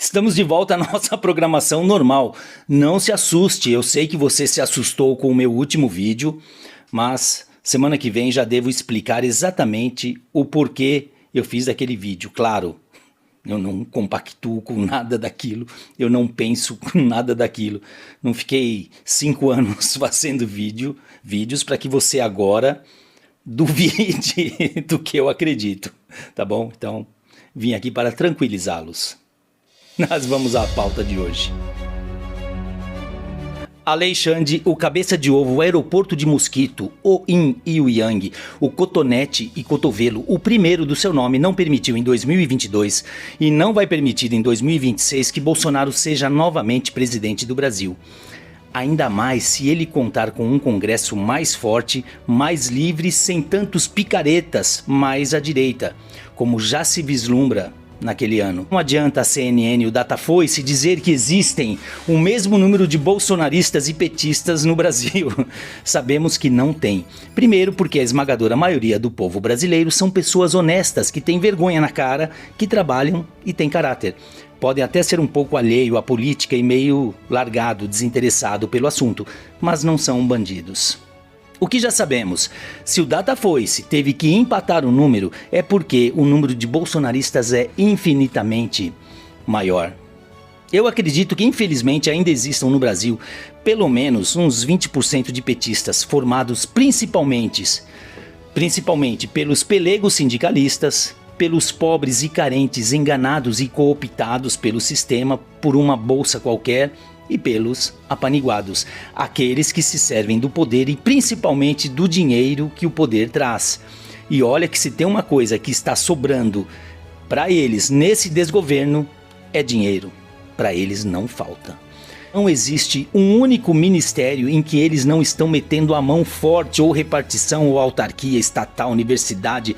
Estamos de volta à nossa programação normal. Não se assuste, eu sei que você se assustou com o meu último vídeo, mas semana que vem já devo explicar exatamente o porquê eu fiz aquele vídeo. Claro, eu não compactuo com nada daquilo, eu não penso com nada daquilo. Não fiquei 5 anos fazendo vídeos para que você agora duvide do que eu acredito, tá bom? Então, vim aqui para tranquilizá-los. Nós vamos à pauta de hoje. Aleixandre, o cabeça de ovo, o aeroporto de mosquito, o yin e o yang, o cotonete e cotovelo, o primeiro do seu nome, não permitiu em 2022 e não vai permitir em 2026 que Bolsonaro seja novamente presidente do Brasil. Ainda mais se ele contar com um Congresso mais forte, mais livre, sem tantos picaretas mais à direita, como já se vislumbra naquele ano. Não adianta a CNN e o Datafolha dizer que existem o mesmo número de bolsonaristas e petistas no Brasil. Sabemos que não tem. Primeiro porque a esmagadora maioria do povo brasileiro são pessoas honestas, que têm vergonha na cara, que trabalham e têm caráter. Podem até ser um pouco alheio à política e meio largado, desinteressado pelo assunto, mas não são bandidos. O que já sabemos, se o Datafolha teve que empatar o número, é porque o número de bolsonaristas é infinitamente maior. Eu acredito que infelizmente ainda existam no Brasil pelo menos uns 20% de petistas formados principalmente pelos pelegos sindicalistas, pelos pobres e carentes enganados e cooptados pelo sistema por uma bolsa qualquer, e pelos apaniguados, aqueles que se servem do poder e principalmente do dinheiro que o poder traz. E olha que se tem uma coisa que está sobrando para eles nesse desgoverno, é dinheiro. Para eles não falta. Não existe um único ministério em que eles não estão metendo a mão forte, ou repartição, ou autarquia, estatal, universidade,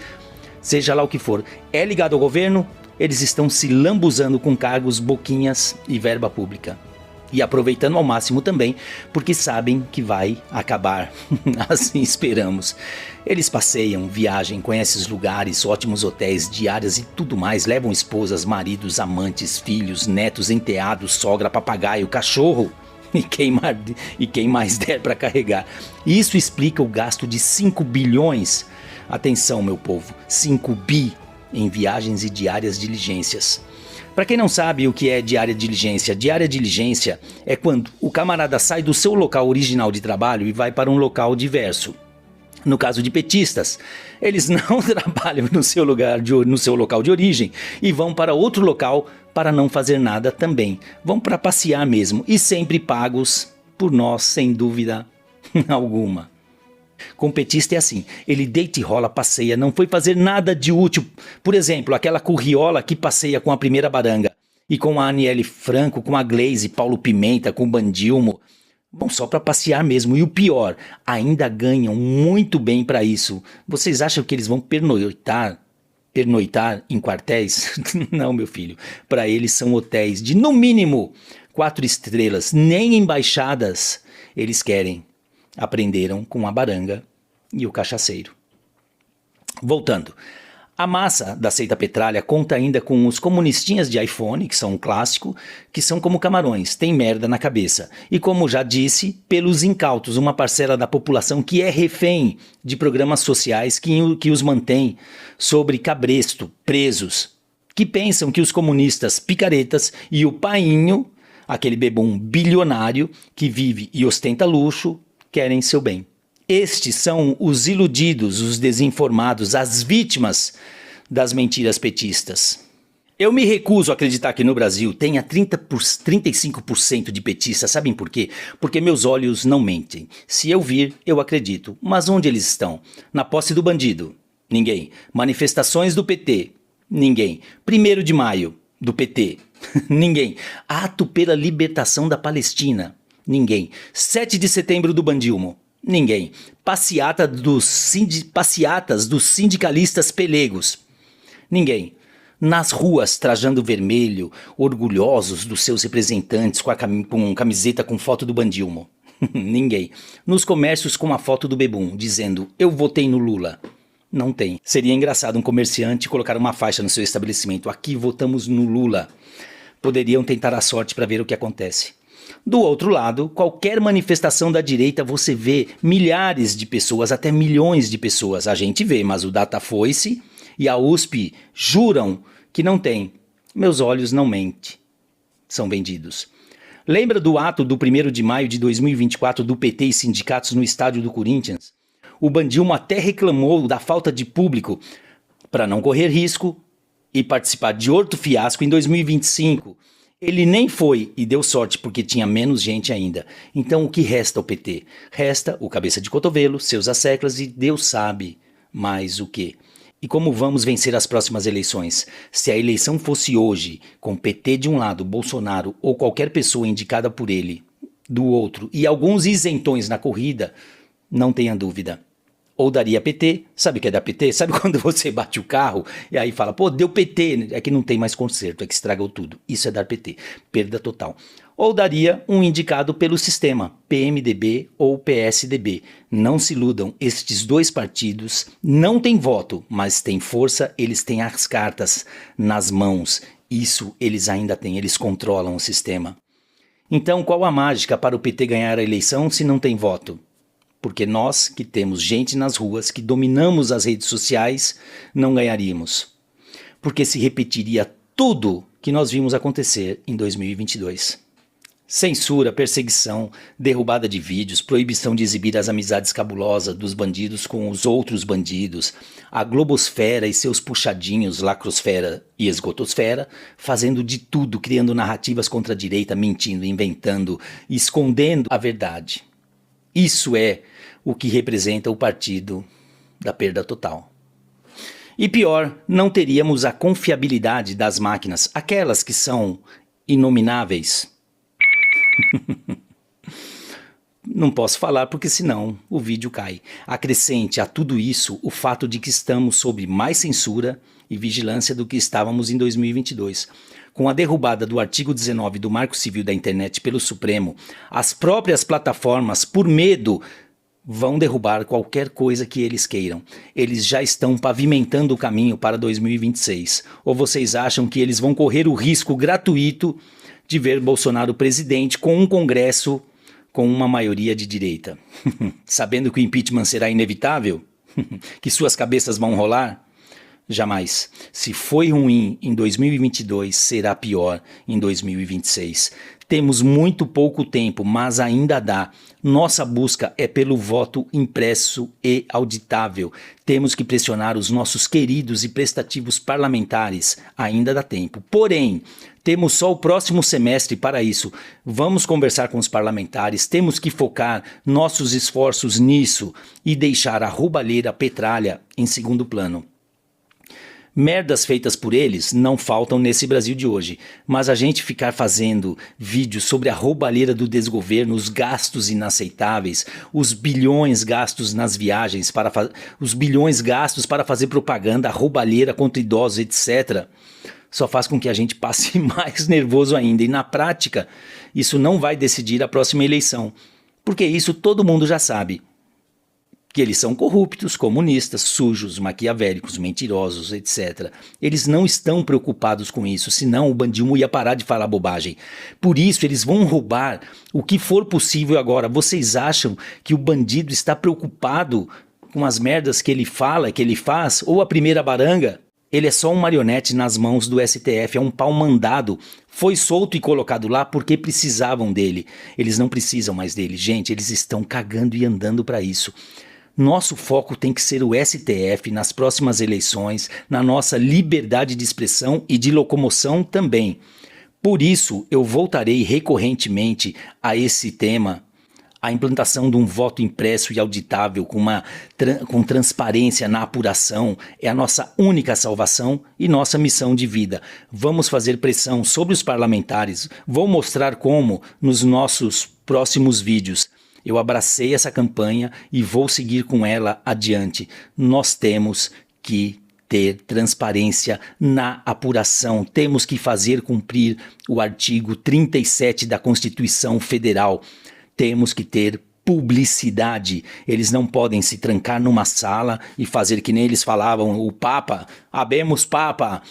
seja lá o que for. É ligado ao governo, eles estão se lambuzando com cargos, boquinhas e verba pública. E aproveitando ao máximo também, porque sabem que vai acabar, assim esperamos. Eles passeiam, viajam, conhecem os lugares, ótimos hotéis, diárias e tudo mais, levam esposas, maridos, amantes, filhos, netos, enteados, sogra, papagaio, cachorro e quem mais der para carregar. Isso explica o gasto de 5 bilhões, atenção meu povo, 5 bi em viagens e diárias diligências. Para quem não sabe o que é diária diligência é quando o camarada sai do seu local original de trabalho e vai para um local diverso. No caso de petistas, eles não trabalham no seu local de origem e vão para outro local para não fazer nada também. Vão para passear mesmo e sempre pagos por nós, sem dúvida alguma. Com petista é assim, ele deita e rola, passeia, não foi fazer nada de útil. Por exemplo, aquela curriola que passeia com a primeira baranga, e com a Aniele Franco, com a Glaze, Paulo Pimenta, com o Bandilmo. Bom, só para passear mesmo. E o pior, ainda ganham muito bem para isso. Vocês acham que eles vão pernoitar em quartéis? Não, meu filho. Para eles são hotéis de no mínimo 4 estrelas, nem embaixadas eles querem. Aprenderam com a baranga e o cachaceiro. Voltando, a massa da seita petralha conta ainda com os comunistinhas de iPhone, que são um clássico, que são como camarões, tem merda na cabeça. E como já disse, pelos incautos, uma parcela da população que é refém de programas sociais que os mantém sobre cabresto, presos, que pensam que os comunistas picaretas e o painho, aquele bebum bilionário que vive e ostenta luxo, querem seu bem. Estes são os iludidos, os desinformados, as vítimas das mentiras petistas. Eu me recuso a acreditar que no Brasil tenha 35% de petistas. Sabem por quê? Porque meus olhos não mentem. Se eu vir, eu acredito. Mas onde eles estão? Na posse do bandido? Ninguém. Manifestações do PT? Ninguém. 1º de maio do PT? Ninguém. Ato pela libertação da Palestina? Ninguém. 7 de setembro do Bandilmo? Ninguém. Passeatas dos sindicalistas pelegos? Ninguém. Nas ruas trajando vermelho, orgulhosos dos seus representantes com camiseta com foto do Bandilmo? Ninguém. Nos comércios com a foto do bebum, dizendo, eu votei no Lula? Não tem. Seria engraçado um comerciante colocar uma faixa no seu estabelecimento, aqui votamos no Lula. poderiam tentar a sorte para ver o que acontece. Do outro lado, qualquer manifestação da direita você vê milhares de pessoas, até milhões de pessoas. A gente vê, mas o Datafolha e a USP juram que não tem. Meus olhos não mentem. São vendidos. Lembra do ato do 1º de maio de 2024 do PT e sindicatos no estádio do Corinthians? O Bandilma até reclamou da falta de público para não correr risco e participar de outro fiasco em 2025. Ele nem foi e deu sorte porque tinha menos gente ainda. Então o que resta ao PT? Resta o cabeça de cotovelo, seus asseclas e Deus sabe mais o que. E como vamos vencer as próximas eleições? Se a eleição fosse hoje, com PT de um lado, Bolsonaro ou qualquer pessoa indicada por ele do outro e alguns isentões na corrida, não tenha dúvida. Ou daria PT, sabe o que é dar PT? Sabe quando você bate o carro e aí fala, pô, deu PT, é que não tem mais conserto, é que estragou tudo. Isso é dar PT, perda total. Ou daria um indicado pelo sistema, PMDB ou PSDB. Não se iludam, estes dois partidos não têm voto, mas têm força, eles têm as cartas nas mãos. Isso eles ainda têm, eles controlam o sistema. Então qual a mágica para o PT ganhar a eleição se não tem voto? Porque nós, que temos gente nas ruas, que dominamos as redes sociais, não ganharíamos. Porque se repetiria tudo que nós vimos acontecer em 2022. Censura, perseguição, derrubada de vídeos, proibição de exibir as amizades cabulosas dos bandidos com os outros bandidos, a globosfera e seus puxadinhos, lacrosfera e esgotosfera, fazendo de tudo, criando narrativas contra a direita, mentindo, inventando, escondendo a verdade. Isso é o que representa o partido da perda total. E pior, não teríamos a confiabilidade das máquinas, aquelas que são inomináveis. Não posso falar porque senão o vídeo cai. Acrescente a tudo isso o fato de que estamos sob mais censura e vigilância do que estávamos em 2022. Com a derrubada do artigo 19 do Marco Civil da Internet pelo Supremo, as próprias plataformas, por medo, vão derrubar qualquer coisa que eles queiram. Eles já estão pavimentando o caminho para 2026. Ou vocês acham que eles vão correr o risco gratuito de ver Bolsonaro presidente com um Congresso com uma maioria de direita? Sabendo que o impeachment será inevitável? Que suas cabeças vão rolar? Jamais. Se foi ruim em 2022, será pior em 2026. Temos muito pouco tempo, mas ainda dá. Nossa busca é pelo voto impresso e auditável. Temos que pressionar os nossos queridos e prestativos parlamentares. Ainda dá tempo. Porém, temos só o próximo semestre para isso. Vamos conversar com os parlamentares, temos que focar nossos esforços nisso e deixar a roubalheira petralha em segundo plano. Merdas feitas por eles não faltam nesse Brasil de hoje, mas a gente ficar fazendo vídeos sobre a roubalheira do desgoverno, os gastos inaceitáveis, os bilhões gastos nas viagens, os bilhões gastos para fazer propaganda, a roubalheira contra idosos, etc., só faz com que a gente passe mais nervoso ainda. E na prática, isso não vai decidir a próxima eleição, porque isso todo mundo já sabe. Que eles são corruptos, comunistas, sujos, maquiavélicos, mentirosos, etc. Eles não estão preocupados com isso, senão o Bandilma ia parar de falar bobagem. Por isso eles vão roubar o que for possível agora. Vocês acham que o bandido está preocupado com as merdas que ele fala, que ele faz, ou a primeira baranga? Ele é só um marionete nas mãos do STF, é um pau mandado. Foi solto e colocado lá porque precisavam dele. Eles não precisam mais dele. Gente, eles estão cagando e andando para isso. Nosso foco tem que ser o STF nas próximas eleições, na nossa liberdade de expressão e de locomoção também. Por isso, eu voltarei recorrentemente a esse tema, a implantação de um voto impresso e auditável com transparência na apuração é a nossa única salvação e nossa missão de vida. Vamos fazer pressão sobre os parlamentares, vou mostrar como nos nossos próximos vídeos. Eu abracei essa campanha e vou seguir com ela adiante. Nós temos que ter transparência na apuração. Temos que fazer cumprir o artigo 37 da Constituição Federal. Temos que ter publicidade. Eles não podem se trancar numa sala e fazer que nem eles falavam, o Papa, habemos Papa.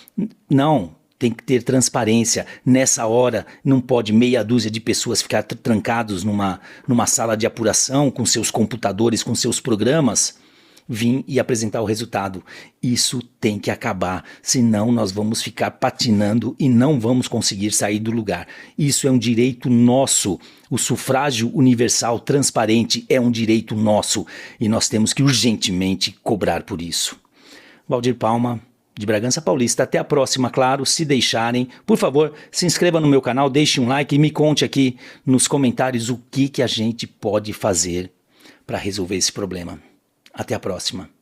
Não. Tem que ter transparência. Nessa hora, não pode meia dúzia de pessoas ficar trancados numa sala de apuração com seus computadores, com seus programas, vir e apresentar o resultado. Isso tem que acabar, senão nós vamos ficar patinando e não vamos conseguir sair do lugar. Isso é um direito nosso. O sufrágio universal transparente é um direito nosso e nós temos que urgentemente cobrar por isso. Valdir Palma, de Bragança Paulista. Até a próxima, claro, se deixarem. Por favor, se inscreva no meu canal, deixe um like e me conte aqui nos comentários o que a gente pode fazer para resolver esse problema. Até a próxima.